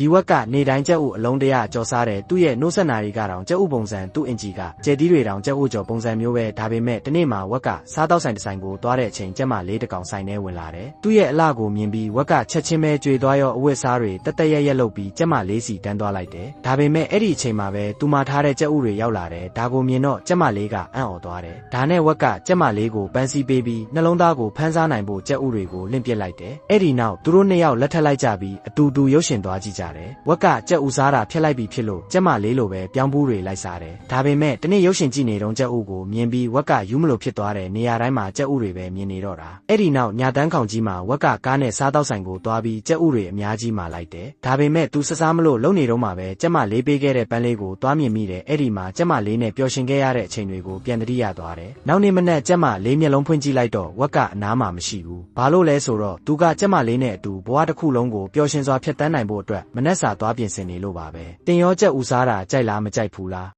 ဒီဝက်ကနေတိုင်းကျက်ဥအလုံးတရာကြော်စားတယ်သူ့ရဲ့နှုတ်ဆက်နာရီကတော့ကျက်ဥပုံစံသူ့အင်ဂျီကကျဲတီးတွေတောင်ကျက်ဥကြော်ပုံစံမျိုးပဲဒါပေမဲ့တနေ့မှာဝက်ကစားတောက်ဆိုင်တစ်ဆိုင်ကိုသွားတဲ့အချိန်ကျက်မလေးတစ်ကောင်ဆိုင်ထဲဝင်လာတယ်သူ့ရဲ့အလှကိုမြင်ပြီးဝက်ကချက်ချင်းပဲကြွေသွားရောအဝတ်စားတွေတက်တက်ရက်လုပ်ပြီးကျက်မလေးစီတန်းသွားလိုက်တယ်ဒါပေမဲ့အဲ့ဒီအချိန်မှာပဲသူမှထားတဲ့ကျက်ဥတွေရောက်လာတယ်ဒါကိုမြင်တော့ကျက်မလေးကအံ့ဩသွားတယ်ဒါနဲ့ဝက်ကကျက်မလေးကိုပန်းစီပေးပြီးနှလုံးသားကိုဖမ်းစားနိုင်ဖို့ကျက်ဥတွေကိုလင့်ပစ်လိုက်တယ်အဲ့ဒီနောက်သူတို့နှစ်ယောက်လက်ထပ်လိုက်ကြပြီးအတူတူရုပ်ရှင်သွားကြည့်ကြတယ်ဝက်ကကျက်ဥစားတာဖျက်လိုက်ပြီဖြစ်လို့ကျက်မလေးလိုပဲပြောင်းဘူးတွေလိုက်စားတယ်ဒါပေမဲ့တနေ့ရုပ်ရှင်ကြည့်နေတုန်းကျက်ဥကိုမြင်ပြီးဝက်ကယူးမလို့ဖြစ်သွားတယ်နေရာတိုင်းမှာကျက်ဥတွေပဲမြင်နေတော့တာအဲ့ဒီနောက်ညာတန်းခေါင်ကြီးမှာဝက်ကကားနဲ့စားတောက်ဆိုင်ကိုသွားပြီးကျက်ဥတွေအများကြီးမာလိုက်တယ်ဒါပေမဲ့သူစစားမလို့လုံနေတော့မှပဲကျက်မလေးပေးခဲ့တဲ့ပန်းလေးကိုသွားမြင်မိတယ်အဲ့ဒီမှာကျက်မလေးနဲ့ပျော်ရွှင်ခဲ့ရတဲ့အချိန်တွေကိုပြန်တတိယသွားတယ်နောက်နေ့မနက်ကျက်မလေးမျက်လုံးဖွင့်ကြည့်လိုက်တော့ဝက်ကအနားမှာမရှိဘူးဘာလို့လဲဆိုတော့သူကကျက်မလေးနဲ့အတူဘဝတစ်ခုလုံးကိုပျော်ရွှင်စွာဖြတ်တန်းနိုင်ဖို့အတွက်မနက်စာသွားပြင်ဆင်နေလို့ပါပဲတင်ရောကျက်ဥစားတာကြိုက်လားမကြိုက်ဘူးလား